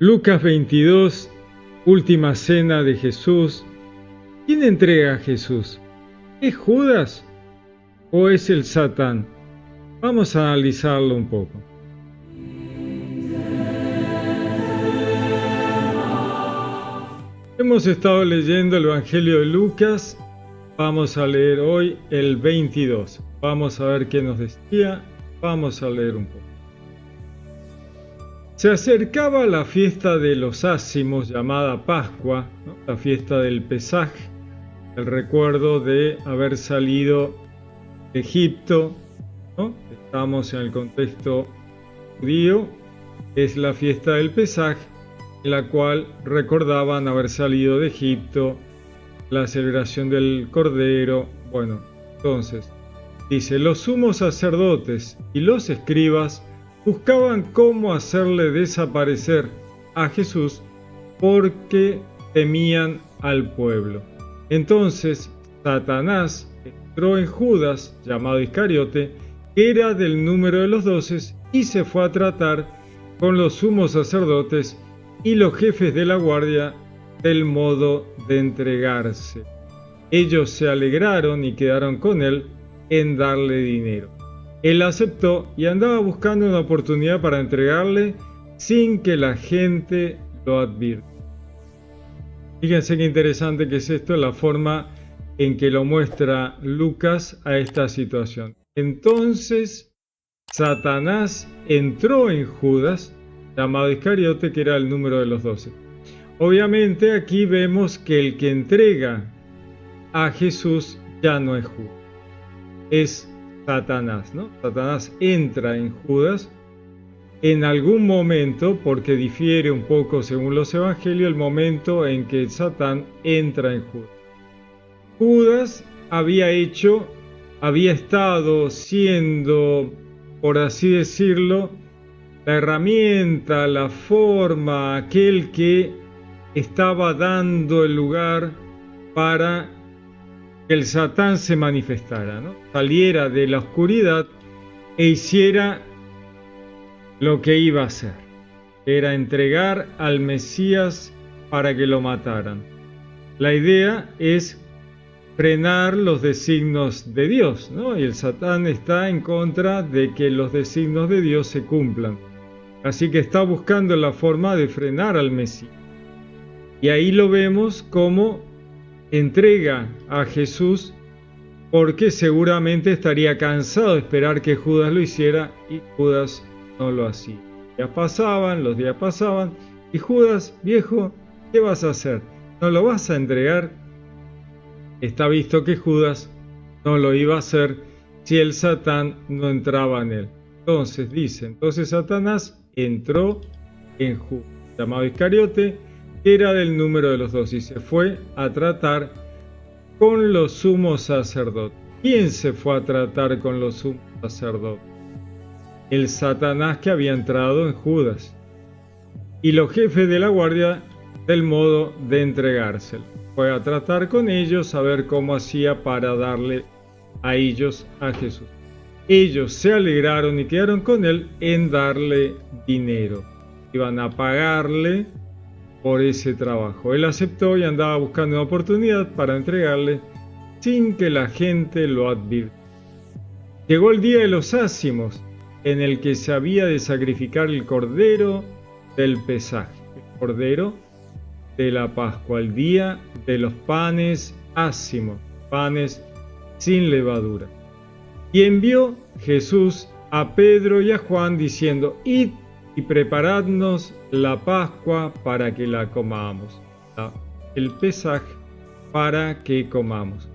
Lucas 22, última cena de Jesús. ¿Quién entrega a Jesús? ¿Es Judas o es el Satán? Vamos a analizarlo un poco. Hemos estado leyendo el Evangelio de Lucas. Vamos a leer hoy el 22. Vamos a ver qué nos decía. Vamos a leer un poco. Se acercaba la fiesta de los ácimos, llamada Pascua, ¿no? La fiesta del Pesaj, el recuerdo de haber salido de Egipto, ¿no? Estamos en el contexto judío, es la fiesta del Pesaj, en la cual recordaban haber salido de Egipto, la celebración del Cordero. Bueno, entonces, dice, los sumos sacerdotes y los escribas buscaban cómo hacerle desaparecer a Jesús porque temían al pueblo. Entonces Satanás entró en Judas, llamado Iscariote, que era del número de los 12, y se fue a tratar con los sumos sacerdotes y los jefes de la guardia del modo de entregarse. Ellos se alegraron y quedaron con él en darle dinero. Él aceptó y andaba buscando una oportunidad para entregarle sin que la gente lo advirtiera. Fíjense qué interesante que es esto, la forma en que lo muestra Lucas a esta situación. Entonces Satanás entró en Judas, llamado Iscariote, que era el número de los 12. Obviamente aquí vemos que el que entrega a Jesús ya no es Judas, es Satanás, ¿no? Satanás entra en Judas en algún momento, porque difiere un poco según los evangelios, el momento en que Satán entra en Judas. Judas había estado siendo, por así decirlo, la herramienta, la forma, aquel que estaba dando el lugar para que el Satán se manifestara, ¿no? Saliera de la oscuridad e hiciera lo que iba a hacer. Era entregar al Mesías para que lo mataran. La idea es frenar los designios de Dios, ¿no? Y el Satán está en contra de que los designios de Dios se cumplan. Así que está buscando la forma de frenar al Mesías. Y ahí lo vemos como entrega a Jesús, porque seguramente estaría cansado de esperar que Judas lo hiciera, y Judas no lo hacía. Los días pasaban, y Judas, viejo, ¿qué vas a hacer? ¿No lo vas a entregar? Está visto que Judas no lo iba a hacer si el Satán no entraba en él. Entonces Satanás entró en Judas, llamado Iscariote, que era del número de los 12, y se fue a tratar con los sumos sacerdotes. ¿Quién se fue a tratar con los sumos sacerdotes? El Satanás que había entrado en Judas, y los jefes de la guardia del modo de entregárselo. Fue a tratar con ellos a ver cómo hacía para darle a ellos a Jesús. Ellos se alegraron y quedaron con él en darle dinero. Iban a pagarle por ese trabajo. Él aceptó y andaba buscando una oportunidad para entregarle sin que la gente lo advirtiera. Llegó el día de los ácimos, en el que se había de sacrificar el cordero del Pesaj, el cordero de la Pascua, el día de los panes ácimos, panes sin levadura. Y envió Jesús a Pedro y a Juan diciendo: id y preparadnos la Pascua para que la comamos, el Pesaj para que comamos.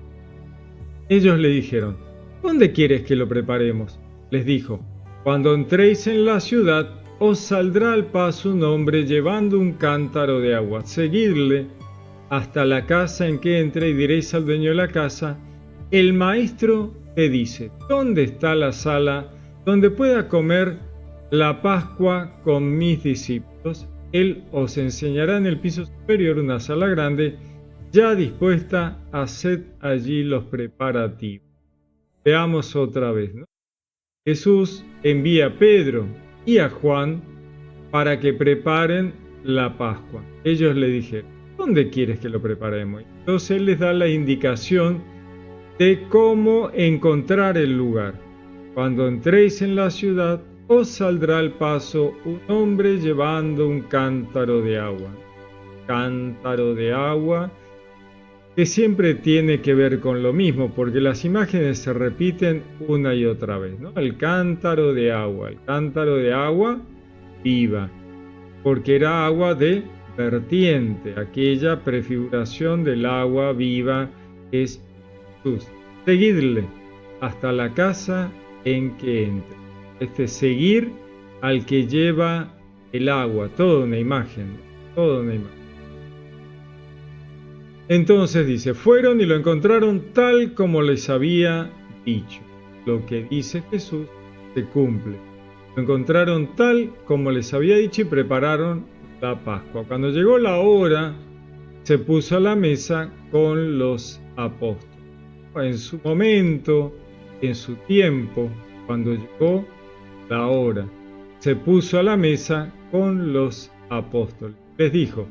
Ellos le dijeron: ¿dónde quieres que lo preparemos? Les dijo: cuando entréis en la ciudad, os saldrá al paso un hombre llevando un cántaro de agua. Seguidle hasta la casa en que entre y diréis al dueño de la casa: el maestro te dice, ¿dónde está la sala donde pueda comer la Pascua con mis discípulos? Él os enseñará en el piso superior una sala grande, ya dispuesta, haced allí los preparativos. Veamos otra vez, ¿no? Jesús envía a Pedro y a Juan para que preparen la Pascua. Ellos le dijeron, ¿dónde quieres que lo preparemos? Entonces él les da la indicación de cómo encontrar el lugar. Cuando entréis en la ciudad, os saldrá al paso un hombre llevando un cántaro de agua. Cántaro de agua que siempre tiene que ver con lo mismo, porque las imágenes se repiten una y otra vez, ¿no? El cántaro de agua viva, porque era agua de vertiente, aquella prefiguración del agua viva es Jesús. Seguidle hasta la casa en que entre. Este seguir al que lleva el agua, toda una imagen, toda una imagen. Entonces dice, fueron y lo encontraron tal como les había dicho. Lo que dice Jesús se cumple. Lo encontraron tal como les había dicho y prepararon la Pascua. Cuando llegó la hora, se puso a la mesa con los apóstoles. En su momento, en su tiempo, cuando llegó la hora, se puso a la mesa con los apóstoles. Les dijo,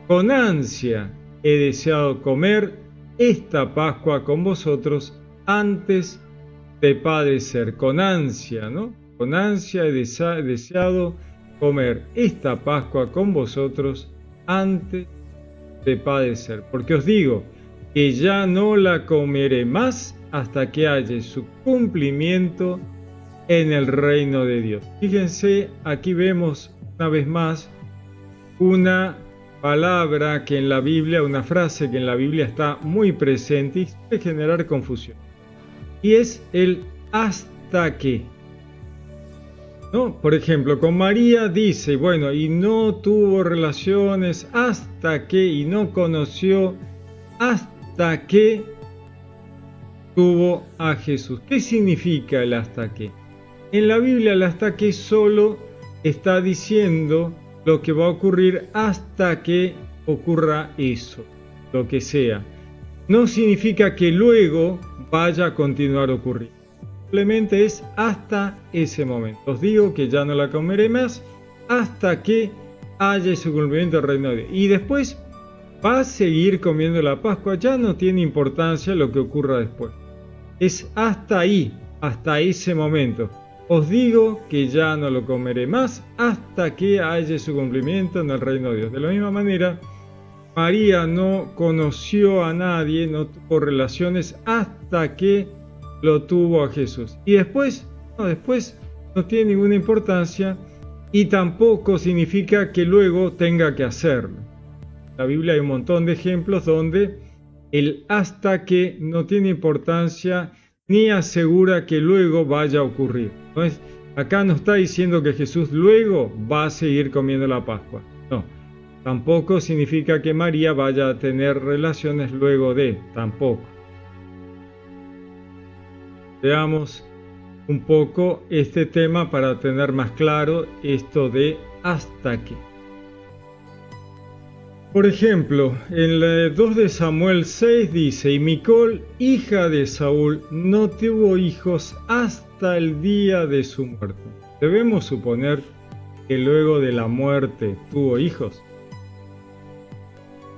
con ansia he deseado comer esta Pascua con vosotros antes de padecer. Con ansia, ¿no? Con ansia he deseado comer esta Pascua con vosotros antes de padecer. Porque os digo que ya no la comeré más hasta que haya su cumplimiento en el reino de Dios. Fíjense, aquí vemos una vez más una palabra que en la Biblia, una frase que en la Biblia está muy presente y puede generar confusión. Y es el hasta que. ¿No? Por ejemplo, con María dice, bueno, y no tuvo relaciones hasta que, y no conoció hasta que tuvo a Jesús. ¿Qué significa el hasta que? En la Biblia el hasta que solo está diciendo lo que va a ocurrir hasta que ocurra eso, lo que sea. No significa que luego vaya a continuar ocurriendo. Simplemente es hasta ese momento. Os digo que ya no la comeré más hasta que haya ese cumplimiento del reino de Dios. Y después va a seguir comiendo la Pascua. Ya no tiene importancia lo que ocurra después. Es hasta ahí, hasta ese momento. Os digo que ya no lo comeré más hasta que haya su cumplimiento en el reino de Dios. De la misma manera, María no conoció a nadie, no tuvo relaciones hasta que lo tuvo a Jesús. Y después no tiene ninguna importancia y tampoco significa que luego tenga que hacerlo. En la Biblia hay un montón de ejemplos donde el hasta que no tiene importancia ni asegura que luego vaya a ocurrir. Acá no está diciendo que Jesús luego va a seguir comiendo la Pascua. No, tampoco significa que María vaya a tener relaciones luego de, tampoco. Veamos un poco este tema para tener más claro esto de hasta que. Por ejemplo, en el 2 de Samuel 6 dice, y Micol, hija de Saúl, no tuvo hijos hasta el día de su muerte. Debemos suponer que luego de la muerte tuvo hijos.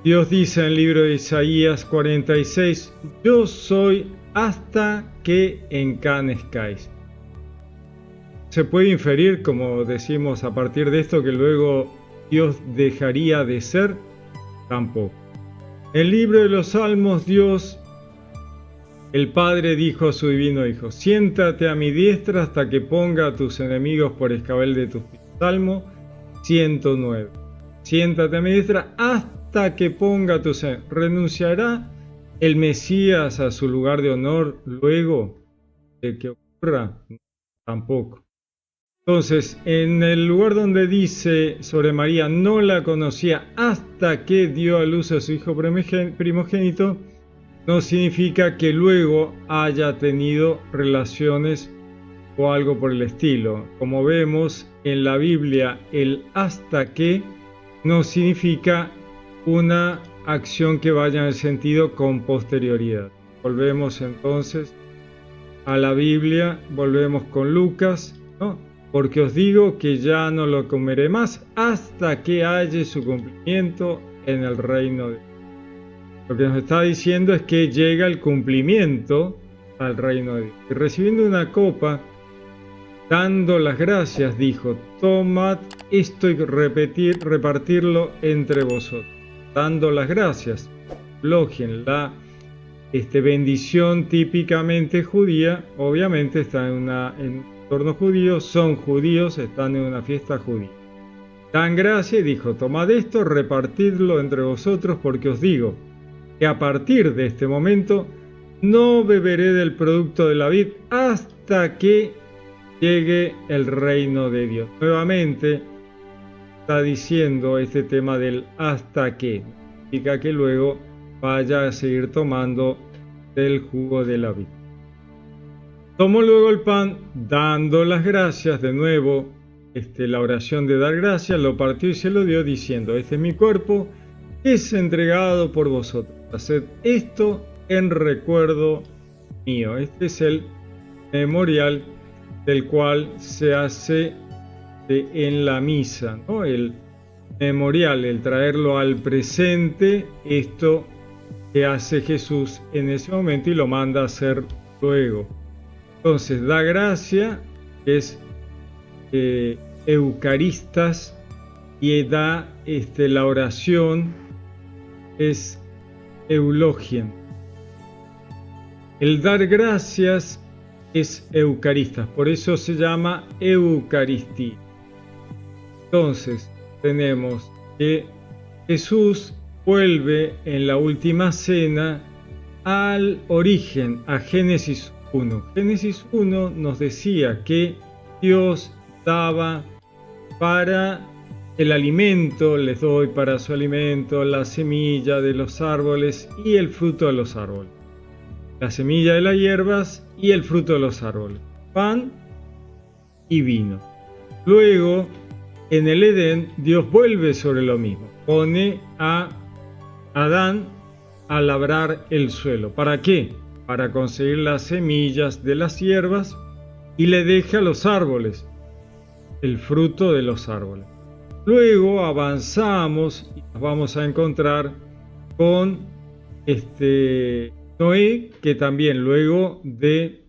Dios dice en el libro de Isaías 46, yo soy hasta que encanezcáis. Se puede inferir, como decimos a partir de esto, que luego Dios dejaría de ser. Tampoco. En el libro de los Salmos, Dios, el Padre, dijo a su divino Hijo, siéntate a mi diestra hasta que ponga a tus enemigos por escabel de tus pies. Salmo 109. Siéntate a mi diestra hasta que ponga a tus enemigos. ¿Renunciará el Mesías a su lugar de honor luego de que ocurra? Tampoco. Entonces, en el lugar donde dice sobre María, no la conocía hasta que dio a luz a su hijo primogénito, no significa que luego haya tenido relaciones o algo por el estilo. Como vemos en la Biblia, el hasta que no significa una acción que vaya en el sentido con posterioridad. Volvemos entonces a la Biblia, volvemos con Lucas, ¿no? porque os digo que ya no lo comeré más hasta que haya su cumplimiento en el reino de Dios. Lo que nos está diciendo es que llega el cumplimiento al reino de Dios. Y recibiendo una copa, dando las gracias, dijo: tomad esto y repartirlo entre vosotros. Dando las gracias, elogien la bendición típicamente judía. Obviamente está en un entorno judío, son judíos, están en una fiesta judía. Dan gracia y dijo: tomad esto, repartidlo entre vosotros, porque os digo que a partir de este momento no beberé del producto de la vid hasta que llegue el reino de Dios. Nuevamente está diciendo este tema del hasta que. Significa que luego vaya a seguir tomando del jugo de la vid. Tomó luego el pan, dando las gracias, de nuevo la oración de dar gracias, lo partió y se lo dio, diciendo: este es mi cuerpo, es entregado por vosotros. Haced esto en recuerdo mío. Este es el memorial del cual se hace en la misa, ¿no? El memorial, el traerlo al presente, esto que hace Jesús en ese momento y lo manda a hacer luego. Entonces, da gracia, que es eucaristas, y da la oración, es eulogien. El dar gracias es eucaristas, por eso se llama Eucaristía. Entonces, tenemos que Jesús vuelve en la última cena al origen, a Génesis 1. Génesis 1 nos decía que Dios daba para el alimento, les doy para su alimento la semilla de los árboles y el fruto de los árboles. La semilla de las hierbas y el fruto de los árboles. Pan y vino. Luego, en el Edén, Dios vuelve sobre lo mismo. Pone a Adán a labrar el suelo. ¿Para qué? Para conseguir las semillas de las hierbas, y le deja los árboles, el fruto de los árboles. Luego avanzamos y nos vamos a encontrar con Noé, que también luego de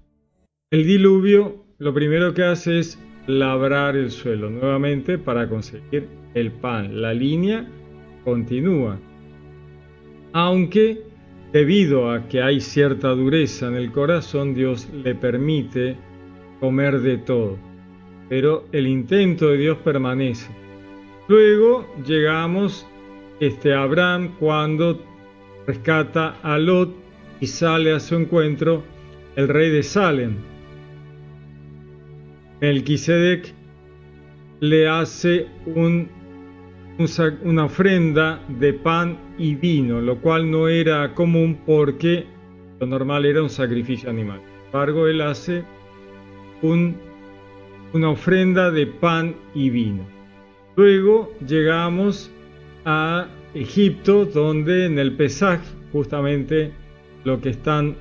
el diluvio, lo primero que hace es labrar el suelo nuevamente para conseguir el pan. La línea continúa, aunque debido a que hay cierta dureza en el corazón, Dios le permite comer de todo, pero el intento de Dios permanece. Luego llegamos a Abraham, cuando rescata a Lot y sale a su encuentro el rey de Salem. Melquisedec le hace una ofrenda de pan y vino, lo cual no era común porque lo normal era un sacrificio animal. Sin embargo, él hace una ofrenda de pan y vino. Luego llegamos a Egipto, donde en el Pesaj, justamente lo que están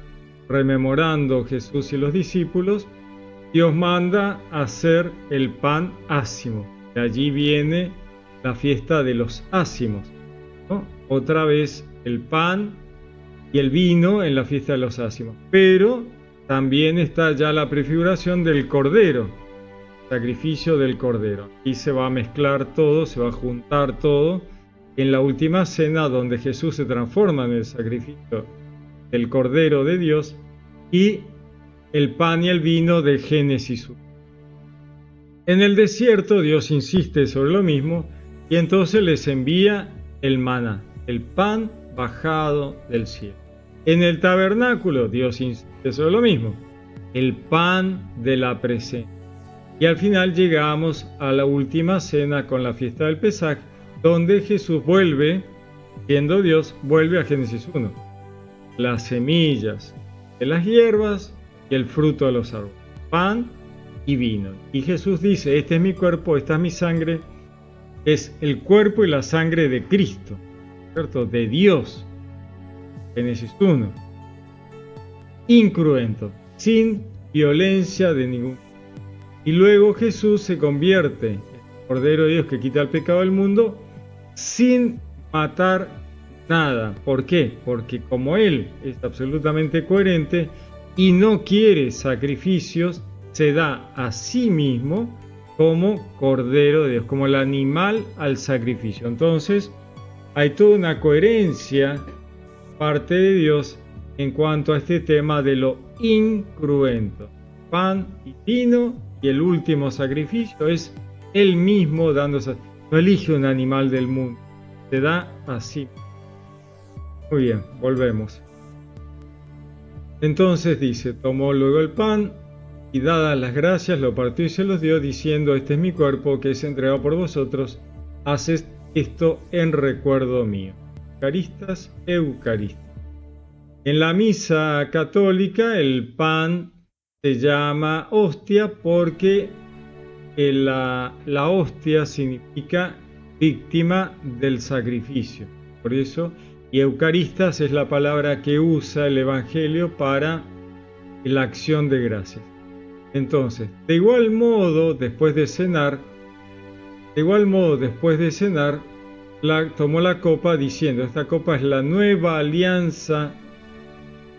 rememorando Jesús y los discípulos, Dios manda a hacer el pan ácimo. De allí viene la fiesta de los ácimos, ¿no? Otra vez el pan y el vino en la fiesta de los ácimos. Pero también está ya la prefiguración del cordero, sacrificio del cordero. Aquí se va a mezclar todo, se va a juntar todo en la última cena, donde Jesús se transforma en el sacrificio del cordero de Dios, y el pan y el vino de Génesis 1. En el desierto Dios insiste sobre lo mismo, y entonces les envía el maná, el pan bajado del cielo. En el tabernáculo Dios insiste sobre lo mismo, el pan de la presencia. Y al final llegamos a la última cena con la fiesta del Pesaj, donde Jesús vuelve, siendo Dios, vuelve a Génesis 1. Las semillas de las hierbas y el fruto de los árboles, pan y vino. Y Jesús dice: este es mi cuerpo, esta es mi sangre. Es el cuerpo y la sangre de Cristo, ¿cierto? De Dios. Génesis 1. Incruento, sin violencia de ningún. Y luego Jesús se convierte en el Cordero de Dios que quita el pecado del mundo sin matar nada. ¿Por qué? Porque como Él es absolutamente coherente y no quiere sacrificios, se da a sí mismo como Cordero de Dios, como el animal al sacrificio. Entonces, hay toda una coherencia parte de Dios en cuanto a este tema de lo incruento. Pan y vino, y el último sacrificio es Él mismo dándose. No elige un animal del mundo, se da a sí mismo. Muy bien, volvemos. Entonces dice, tomó luego el pan y dadas las gracias lo partió y se los dio diciendo, este es mi cuerpo que es entregado por vosotros, haced esto en recuerdo mío. Eucaristas, Eucaristas. En la misa católica el pan se llama hostia porque la hostia significa víctima del sacrificio. Por eso, y Eucaristas es la palabra que usa el Evangelio para la acción de gracias. Entonces, de igual modo, después de cenar, tomó la copa diciendo, esta copa es la nueva alianza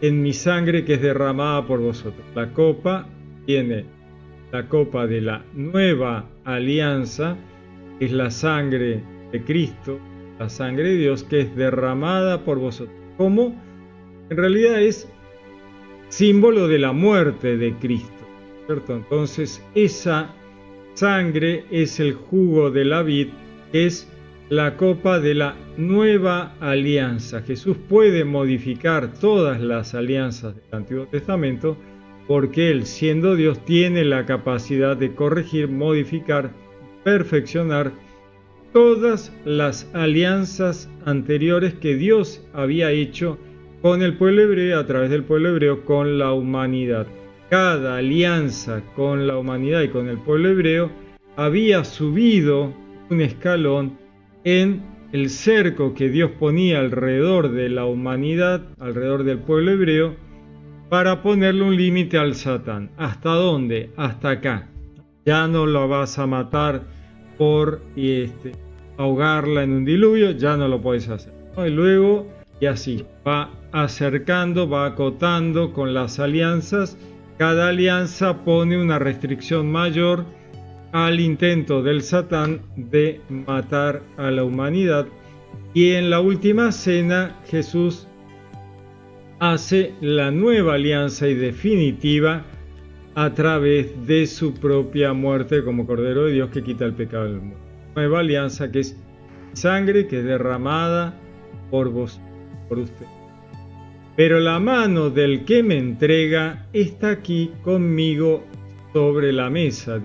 en mi sangre que es derramada por vosotros. La copa tiene la copa de la nueva alianza, que es la sangre de Cristo, la sangre de Dios que es derramada por vosotros. Como en realidad es símbolo de la muerte de Cristo, ¿cierto? Entonces esa sangre es el jugo de la vid, que es la copa de la nueva alianza. Jesús puede modificar todas las alianzas del Antiguo Testamento porque Él, siendo Dios, tiene la capacidad de corregir, modificar, perfeccionar todas las alianzas anteriores que Dios había hecho con el pueblo hebreo, a través del pueblo hebreo, con la humanidad. Cada alianza con la humanidad y con el pueblo hebreo había subido un escalón en el cerco que Dios ponía alrededor de la humanidad, alrededor del pueblo hebreo, para ponerle un límite al Satán. ¿Hasta dónde? Hasta acá. Ya no lo vas a matar por ahogarla en un diluvio, ya no lo puedes hacer, ¿no? Y luego, y así, va acercando, va acotando con las alianzas. Cada alianza pone una restricción mayor al intento del Satán de matar a la humanidad. Y en la última cena Jesús hace la nueva alianza y definitiva a través de su propia muerte como Cordero de Dios que quita el pecado del mundo. Nueva alianza que es sangre que es derramada por vos, por usted. Pero la mano del que me entrega está aquí conmigo sobre la mesa.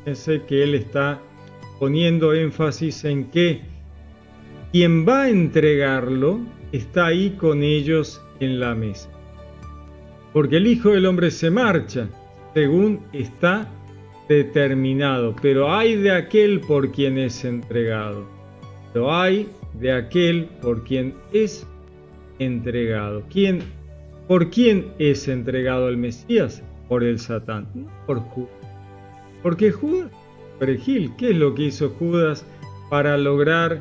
Fíjense que él está poniendo énfasis en que quien va a entregarlo está ahí con ellos en la mesa. Porque el Hijo del Hombre se marcha, según está determinado, pero hay de aquel por quien es entregado. Pero hay de aquel por quien es entregado. ¿Por quién es entregado el Mesías? Por el Satán, no por Judas. Porque Judas, perejil, ¿qué es lo que hizo Judas para lograr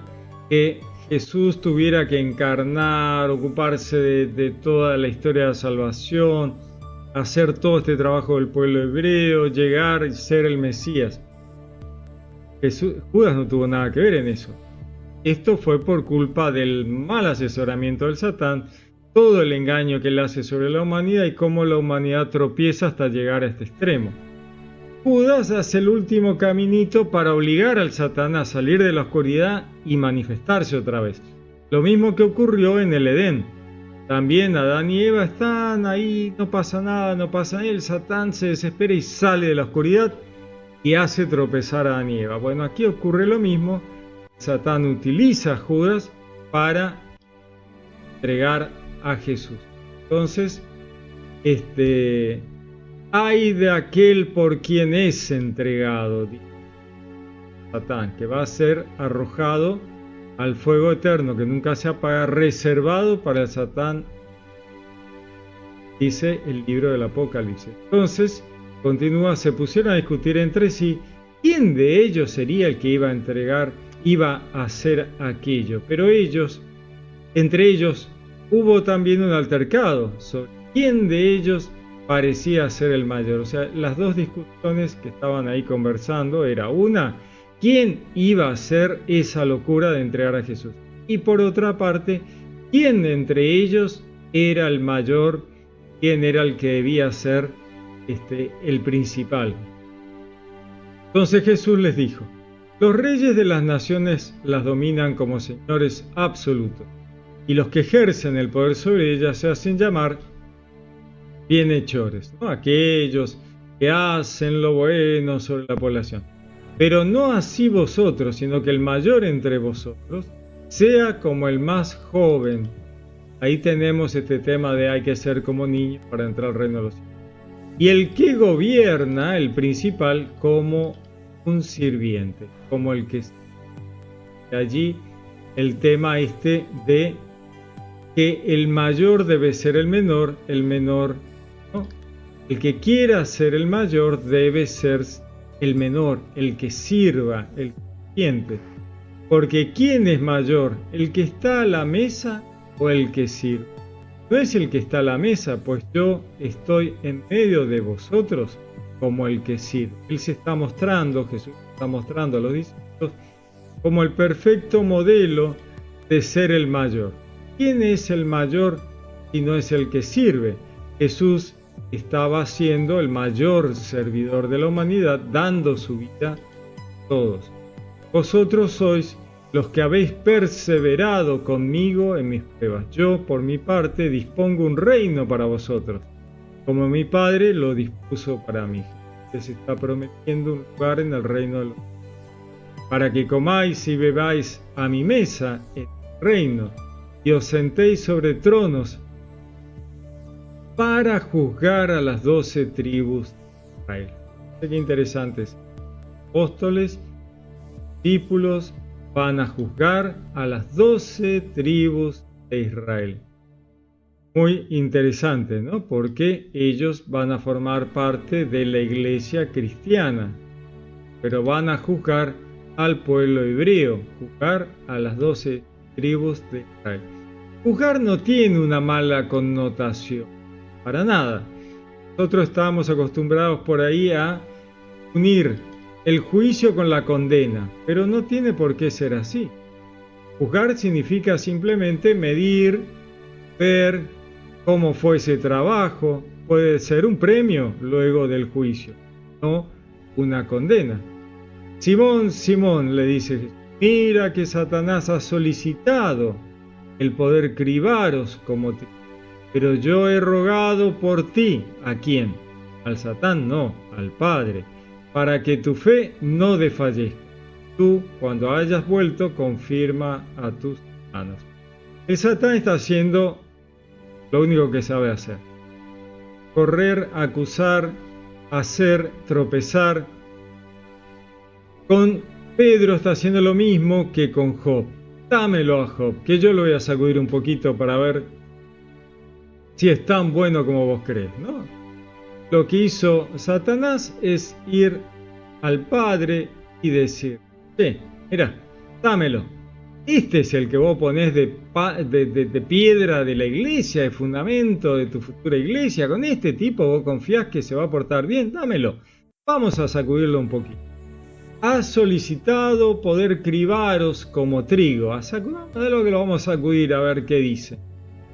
que Jesús tuviera que encarnar, ocuparse de toda la historia de la salvación, hacer todo este trabajo del pueblo hebreo, llegar y ser el Mesías? Judas no tuvo nada que ver en eso. Esto fue por culpa del mal asesoramiento del Satán, todo el engaño que él hace sobre la humanidad y cómo la humanidad tropieza hasta llegar a este extremo. Judas hace el último caminito para obligar al Satán a salir de la oscuridad y manifestarse otra vez. Lo mismo que ocurrió en el Edén. También Adán y Eva están ahí, no pasa nada, el Satán se desespera y sale de la oscuridad y hace tropezar a Adán y Eva. Bueno, aquí ocurre lo mismo. Satán utiliza a Judas para entregar a Jesús. Entonces, hay de aquel por quien es entregado, dice Satán, que va a ser arrojado al fuego eterno que nunca se apaga, reservado para el Satán, dice el libro del Apocalipsis. Entonces, continúa, se pusieron a discutir entre sí quién de ellos sería el que iba a hacer aquello. Pero entre ellos, hubo también un altercado sobre quién de ellos parecía ser el mayor. O sea, las dos discusiones que estaban ahí conversando era una, quién iba a hacer esa locura de entregar a Jesús. Y por otra parte, quién entre ellos era el mayor, quién era el que debía ser el principal. Entonces Jesús les dijo: los reyes de las naciones las dominan como señores absolutos, y los que ejercen el poder sobre ellas se hacen llamar bienhechores, ¿no? Aquellos que hacen lo bueno sobre la población. Pero no así vosotros, sino que el mayor entre vosotros sea como el más joven. Ahí tenemos este tema de hay que ser como niños para entrar al reino de los cielos. Y el que gobierna, el principal, como un sirviente, como el que... Allí el tema de que el mayor debe ser el menor ¿no? El que quiera ser el mayor debe ser el menor, el que sirva, el sirviente. Porque ¿quién es mayor? ¿El que está a la mesa o el que sirve? No es el que está a la mesa, pues yo estoy en medio de vosotros como el que sirve. Él se está mostrando, Jesús está mostrando a los discípulos como el perfecto modelo de ser el mayor. ¿Quién es el mayor si no es el que sirve? Jesús estaba siendo el mayor servidor de la humanidad, dando su vida a todos. Vosotros sois los que habéis perseverado conmigo en mis pruebas. Yo, por mi parte, dispongo un reino para vosotros, como mi Padre lo dispuso para mí. Les está prometiendo un lugar en el reino de los cielos, para que comáis y bebáis a mi mesa en el reino, y os sentéis sobre tronos para juzgar a las 12 tribus de Israel. Qué interesantes. Apóstoles, discípulos, van a juzgar a las 12 tribus de Israel. Muy interesante, ¿no? Porque ellos van a formar parte de la iglesia cristiana, pero van a juzgar al pueblo hebreo, juzgar a las 12 tribus de Israel. Juzgar no tiene una mala connotación, para nada. Nosotros estábamos acostumbrados por ahí a unir el juicio con la condena, pero no tiene por qué ser así. Juzgar significa simplemente medir, ver cómo fue ese trabajo, puede ser un premio luego del juicio, no una condena. Simón, Simón, le dice Jesús, mira que Satanás ha solicitado el poder cribaros como ti, pero yo he rogado por ti. ¿A quién? Al Satán, no, al Padre, para que tu fe no desfallezca. Tú, cuando hayas vuelto, confirma a tus hermanos. El Satán está haciendo lo único que sabe hacer: correr, acusar, hacer tropezar. Con Pedro está haciendo lo mismo que con Job. Dámelo a Job, que yo lo voy a sacudir un poquito para ver si es tan bueno como vos crees, ¿no? Lo que hizo Satanás es ir al Padre y decir: mira, dámelo. Este es el que vos ponés de piedra de la iglesia, de fundamento de tu futura iglesia. Con este tipo vos confiás que se va a portar bien, dámelo. Vamos a sacudirlo un poquito. Has solicitado poder cribaros como trigo. De lo que lo vamos a sacudir a ver qué dice.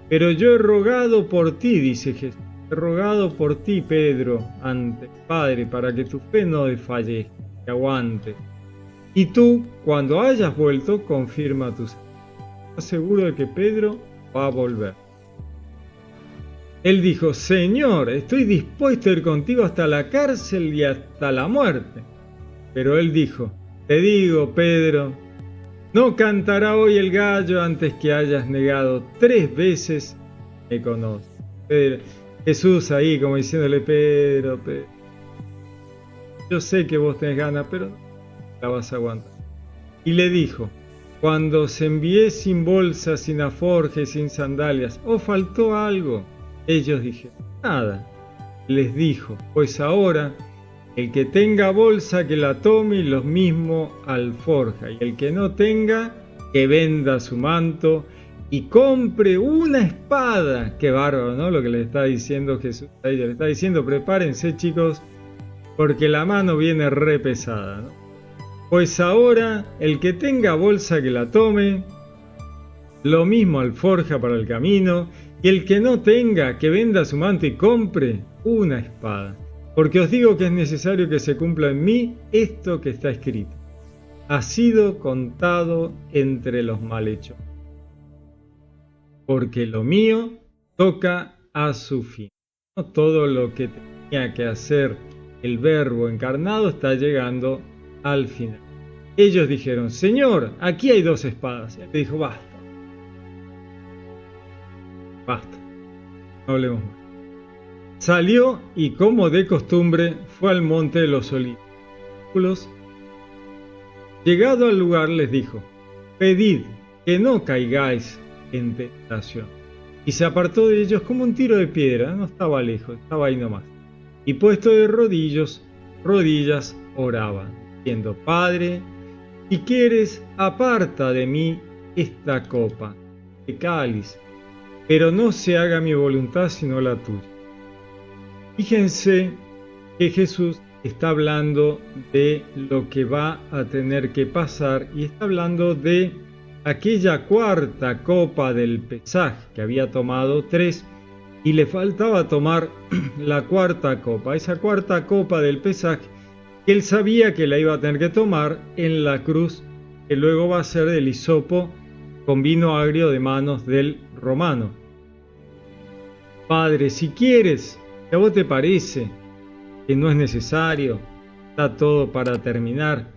Pero yo he rogado por ti, dice Jesús. He rogado por ti, Pedro, ante el Padre, para que tu fe no desfallezca, que aguante. Y tú, cuando hayas vuelto, confirma tu fe. Estás seguro de que Pedro va a volver. Él dijo: Señor, estoy dispuesto a ir contigo hasta la cárcel y hasta la muerte. Pero él dijo: te digo, Pedro, no cantará hoy el gallo antes que hayas negado 3 veces me conoces. Jesús ahí como diciéndole: Pedro, yo sé que vos tenés ganas, pero no la vas a aguantar. Y le dijo: cuando os envié sin bolsa, sin aforje, sin sandalias, ¿os faltó algo? Ellos dijeron: nada. les dijo: pues ahora el que tenga bolsa que la tome y lo mismo alforja, y el que no tenga que venda su manto y compre una espada. Qué bárbaro, ¿no? Lo que le está diciendo Jesús a ellos. Le está diciendo: prepárense, chicos, porque la mano viene re pesada, ¿no? Pues ahora el que tenga bolsa que la tome, lo mismo alforja para el camino, y el que no tenga, que venda su manto y compre una espada. Porque os digo que es necesario que se cumpla en mí esto que está escrito: ha sido contado entre los malhechores, porque lo mío toca a su fin. No todo lo que tenía que hacer el Verbo encarnado está llegando al final. Ellos dijeron: Señor, aquí hay 2 espadas. Y él dijo: basta, basta, no hablemos más. Salió y, como de costumbre, fue al monte de los Olivos. Llegado al lugar les dijo: pedid que no caigáis en tentación. Y se apartó de ellos como un tiro de piedra, no estaba lejos, estaba ahí nomás. Y puesto de rodillas, oraba, diciendo: Padre, si quieres, aparta de mí esta copa, este cáliz, pero no se haga mi voluntad sino la tuya. Fíjense que Jesús está hablando de lo que va a tener que pasar y está hablando de aquella 4ª copa del Pesaj, que había tomado 3 y le faltaba tomar la 4ª copa, esa 4ª copa del Pesaj que él sabía que la iba a tener que tomar en la cruz, que luego va a ser del hisopo con vino agrio de manos del romano. Padre, si quieres, si a vos te parece que no es necesario, está todo para terminar,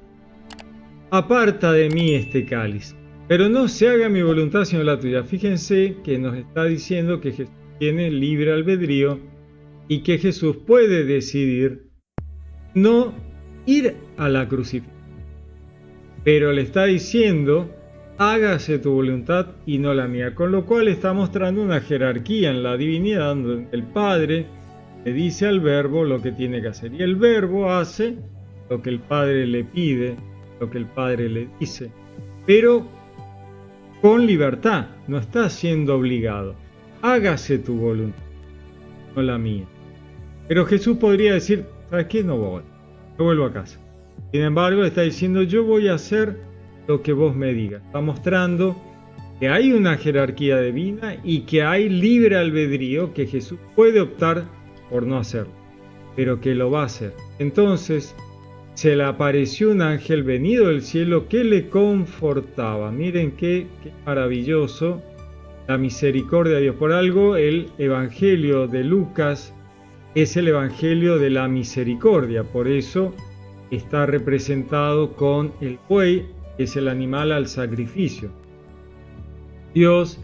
aparta de mí este cáliz, pero no se haga mi voluntad sino la tuya. Fíjense que nos está diciendo que Jesús tiene libre albedrío y que Jesús puede decidir no ir a la crucifixión, pero le está diciendo: hágase tu voluntad y no la mía, con lo cual está mostrando una jerarquía en la divinidad donde el Padre le dice al Verbo lo que tiene que hacer, y el Verbo hace lo que el Padre le pide, lo que el Padre le dice, pero con libertad, no está siendo obligado. Hágase tu voluntad, no la mía. Pero Jesús podría decir: ¿sabes qué? No voy, yo vuelvo a casa. Sin embargo, está diciendo: yo voy a hacer lo que vos me digas. Está mostrando que hay una jerarquía divina y que hay libre albedrío, que Jesús puede optar por no hacerlo, pero que lo va a hacer. Entonces se le apareció un ángel venido del cielo que le confortaba. Miren qué maravilloso la misericordia de Dios. Por algo el Evangelio de Lucas es el Evangelio de la misericordia, por eso está representado con el buey, que es el animal al sacrificio. Dios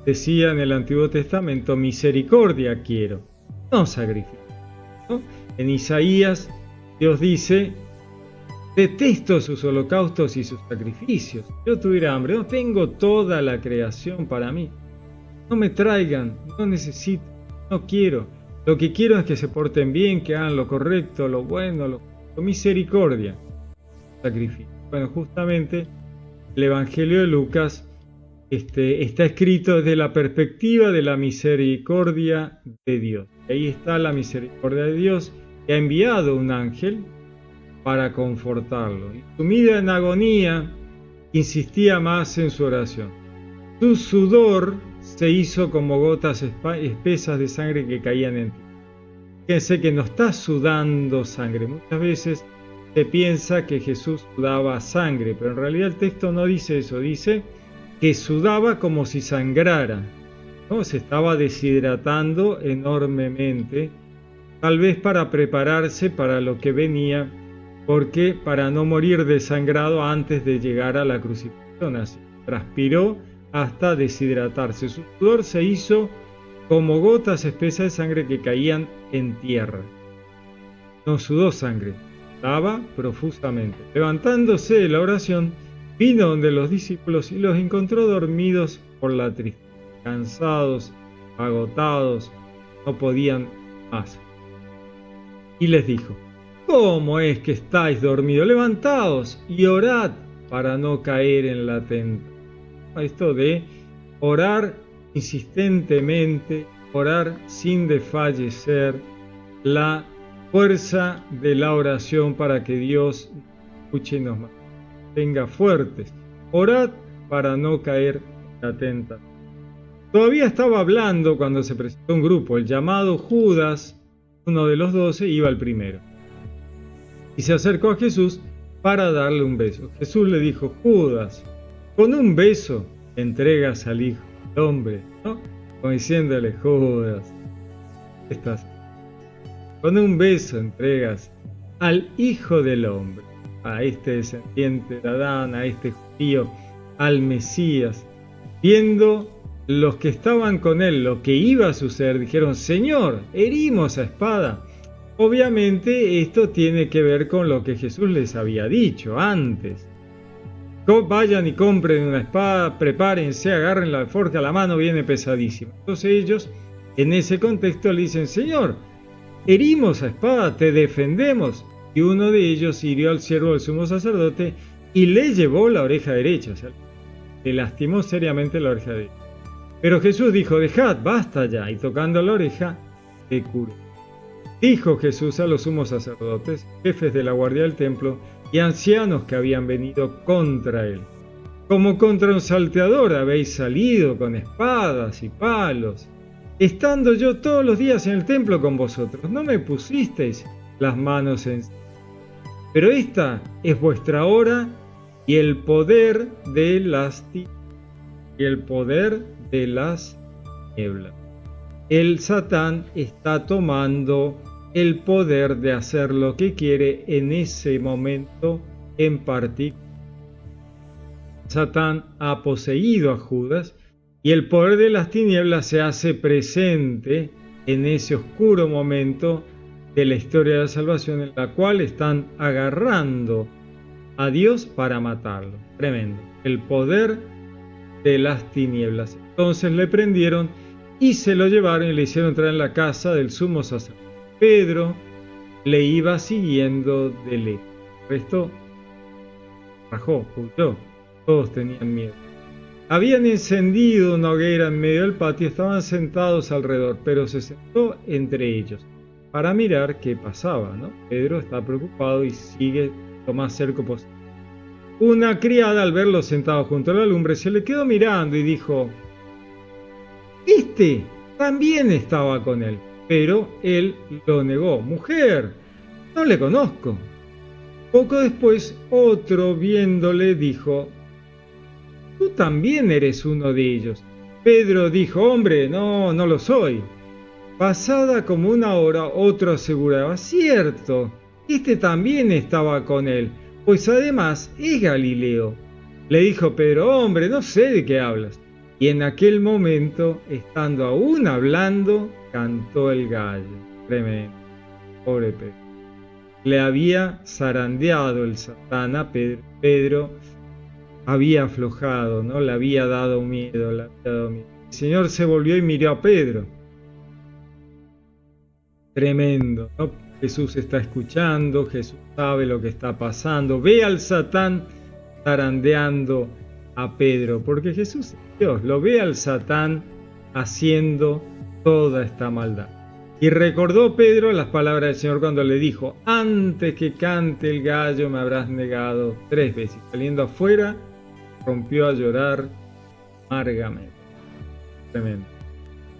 decía en el Antiguo Testamento: misericordia quiero, no sacrificio, ¿no? En Isaías Dios dice: detesto sus holocaustos y sus sacrificios. Si yo tuviera hambre, no tengo toda la creación para mí. No me traigan, no necesito, no quiero. Lo que quiero es que se porten bien, que hagan lo correcto, lo bueno, lo misericordia, sacrificio. Bueno, justamente el Evangelio de Lucas está escrito desde la perspectiva de la misericordia de Dios. Ahí está la misericordia de Dios, que ha enviado un ángel para confortarlo. Y sumida en agonía, insistía más en su oración. Su sudor se hizo como gotas espesas de sangre que caían en ti. Fíjense que no está sudando sangre. Muchas veces se piensa que Jesús sudaba sangre, pero en realidad el texto no dice eso. Dice que sudaba como si sangrara, ¿no? Se estaba deshidratando enormemente, tal vez para prepararse para lo que venía, porque para no morir desangrado antes de llegar a la crucifixión. Así transpiró hasta deshidratarse. Su sudor se hizo como gotas espesas de sangre que caían en tierra. No sudó sangre, daba profusamente. Levantándose de la oración, vino donde los discípulos y los encontró dormidos por la tristeza, cansados, agotados, no podían más. y les dijo: ¿cómo es que estáis dormidos? Levantaos y orad para no caer en la tentación. Esto de orar insistentemente, orar sin desfallecer, la fuerza de la oración para que Dios escuche y nos mantenga fuertes. Orad para no caer en la tentación. Todavía estaba hablando cuando se presentó un grupo. El llamado Judas, uno de los 12, iba el primero. Y se acercó a Jesús para darle un beso. Jesús le dijo: Judas, con un beso entregas al Hijo del Hombre, ¿no? Como diciéndole: Judas, estás. Con un beso entregas al Hijo del Hombre, a este descendiente de Adán, a este judío, al Mesías. Viendo los que estaban con él lo que iba a suceder, dijeron: Señor, herimos a espada. Obviamente esto tiene que ver con lo que Jesús les había dicho antes. Vayan y compren una espada, prepárense, agarren la alforja a la mano, viene pesadísima. Entonces ellos en ese contexto le dicen: Señor, herimos a espada, te defendemos. Y uno de ellos hirió al siervo del sumo sacerdote y le llevó la oreja derecha, o sea, le lastimó seriamente la oreja derecha. Pero Jesús dijo: dejad, basta ya, y tocando la oreja, le curó. Dijo Jesús a los sumos sacerdotes, jefes de la guardia del templo y ancianos que habían venido contra él: como contra un salteador habéis salido con espadas y palos, estando yo todos los días en el templo con vosotros, no me pusisteis las manos en sí. Pero esta es vuestra hora y el poder de las tinieblas. El Satán está tomando el poder de hacer lo que quiere en ese momento en particular. Satán ha poseído a Judas y el poder de las tinieblas se hace presente en ese oscuro momento de la historia de la salvación, en la cual están agarrando a Dios para matarlo. Tremendo. El poder de las tinieblas. Entonces le prendieron y se lo llevaron y le hicieron entrar en la casa del sumo sacerdote. Pedro le iba siguiendo de lejos. Esto rajó, huyó. Todos tenían miedo. Habían encendido una hoguera en medio del patio, estaban sentados alrededor, pero se sentó entre ellos para mirar qué pasaba, ¿no? Pedro está preocupado y sigue lo más cerca posible. Una criada, al verlo sentado junto a la lumbre, se le quedó mirando y dijo: este también estaba con él. Pero él lo negó: mujer, no le conozco. Poco después, otro, viéndole, dijo: tú también eres uno de ellos. Pedro dijo: hombre, no lo soy. Pasada como una hora, otro aseguraba: cierto, este también estaba con él, pues además es Galileo. Le dijo Pedro: hombre, no sé de qué hablas. Y en aquel momento, estando aún hablando, cantó el gallo. Tremendo. Pobre Pedro. Le había zarandeado el Satán a Pedro. Pedro había aflojado, ¿no? Le había dado miedo, El Señor se volvió y miró a Pedro. Tremendo, ¿no? Jesús está escuchando, Jesús sabe lo que está pasando. Ve al Satán zarandeando a Pedro, porque Jesús es Dios, lo ve al Satán haciendo toda esta maldad. Y recordó Pedro las palabras del Señor cuando le dijo: antes que cante el gallo me habrás negado 3 veces. Saliendo afuera, rompió a llorar amargamente. Tremendo.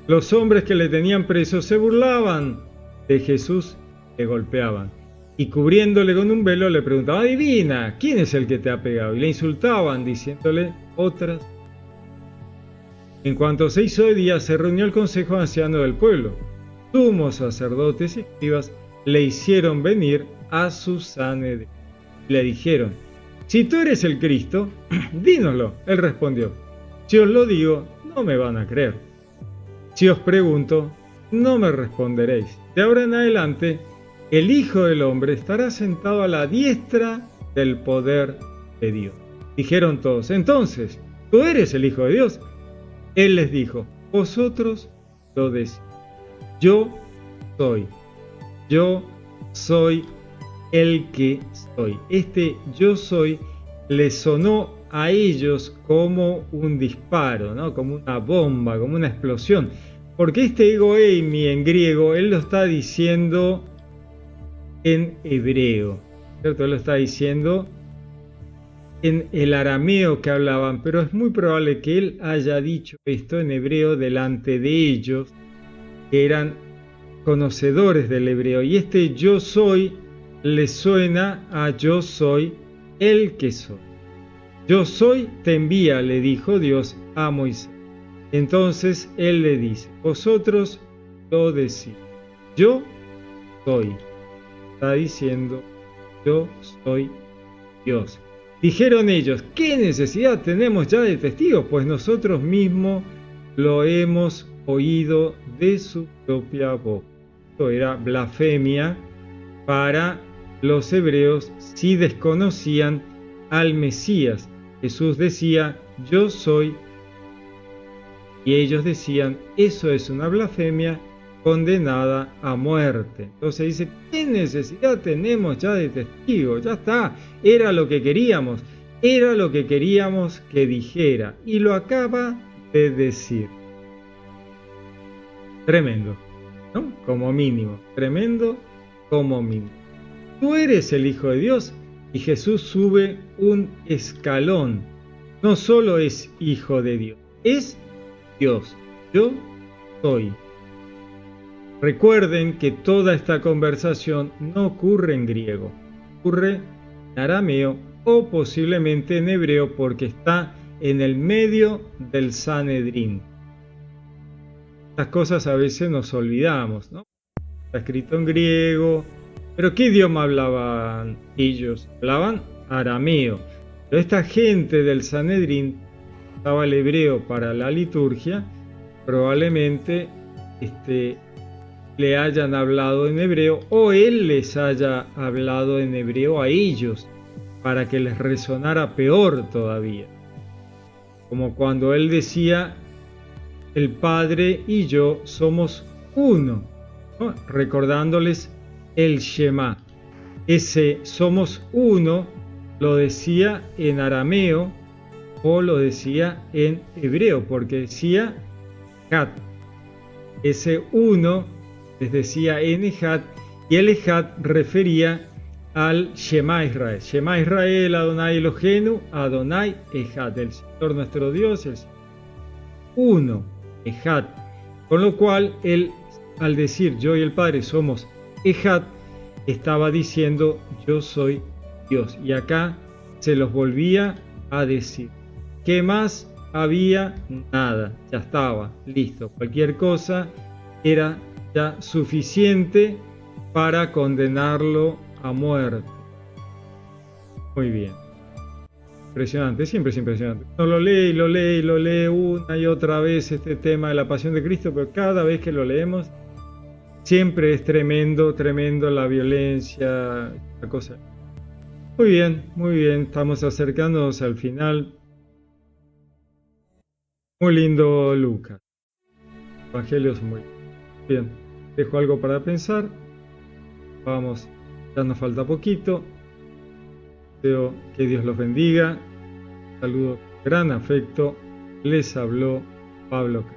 Los hombres que le tenían preso se burlaban de Jesús, le golpeaban. Y cubriéndole con un velo le preguntaban: adivina, ¿quién es el que te ha pegado? Y le insultaban diciéndole otras. En cuanto se hizo de día, se reunió el consejo anciano del pueblo. Sumos sacerdotes y escribas le hicieron venir a su Sanedrín. Le dijeron: si tú eres el Cristo, dínoslo. Él respondió: si os lo digo, no me van a creer. Si os pregunto, no me responderéis. De ahora en adelante, el Hijo del Hombre estará sentado a la diestra del poder de Dios. Dijeron todos: entonces, ¿tú eres el Hijo de Dios? Él les dijo: vosotros lo decís. Yo soy el que soy. Este yo soy les sonó a ellos como un disparo, ¿no? Como una bomba, como una explosión. Porque este ego eimi en griego, él lo está diciendo en hebreo, ¿cierto? Él lo está diciendo en el arameo que hablaban, pero es muy probable que él haya dicho esto en hebreo delante de ellos, que eran conocedores del hebreo. Y este yo soy le suena a yo soy el que soy. Yo soy te envía, le dijo Dios a Moisés. Entonces él le dice, vosotros lo decís, yo soy. Está diciendo, yo soy Dios. Dijeron ellos, ¿qué necesidad tenemos ya de testigos? Pues nosotros mismos lo hemos oído de su propia boca. Esto era blasfemia para los hebreos si desconocían al Mesías. Jesús decía, yo soy, y ellos decían, eso es una blasfemia condenada a muerte. Entonces dice, ¿qué necesidad tenemos ya de testigos? Ya está, era lo que queríamos que dijera, y lo acaba de decir. Tremendo, ¿no? Como mínimo, tremendo como mínimo. Tú eres el Hijo de Dios, y Jesús sube un escalón. No solo es Hijo de Dios, es Dios. Yo soy. Recuerden que toda esta conversación no ocurre en griego, ocurre en arameo o posiblemente en hebreo porque está en el medio del Sanedrín. Estas cosas a veces nos olvidamos, ¿no? Está escrito en griego, pero ¿qué idioma hablaban ellos? Hablaban arameo. Pero esta gente del Sanedrín usaba el hebreo para la liturgia, probablemente le hayan hablado en hebreo o él les haya hablado en hebreo a ellos para que les resonara peor todavía. Como cuando él decía, el Padre y yo somos uno, ¿no? Recordándoles el Shema. Ese somos uno lo decía en arameo o lo decía en hebreo, porque decía Hat. Ese uno les decía en Ejad, y el Ejad refería al Shema Israel. Shema Israel, Adonai Elohenu, Adonai Ejad, el Señor nuestro Dios, el Señor uno, Ejad. Con lo cual, él, al decir yo y el Padre somos Ejad, estaba diciendo yo soy Dios. Y acá se los volvía a decir. ¿Qué más había? Nada, ya estaba, listo. Cualquier cosa era ya suficiente para condenarlo a muerte. Muy bien. Impresionante, siempre es impresionante. Uno lo lee y lo lee y lo lee una y otra vez este tema de la pasión de Cristo, pero cada vez que lo leemos siempre es tremendo, tremendo la violencia, la cosa. Muy bien, estamos acercándonos al final. Muy lindo Lucas. Evangelios muy bien. Dejo algo para pensar. Vamos, ya nos falta poquito. Deseo que Dios los bendiga. Saludo, gran afecto. Les habló Pablo.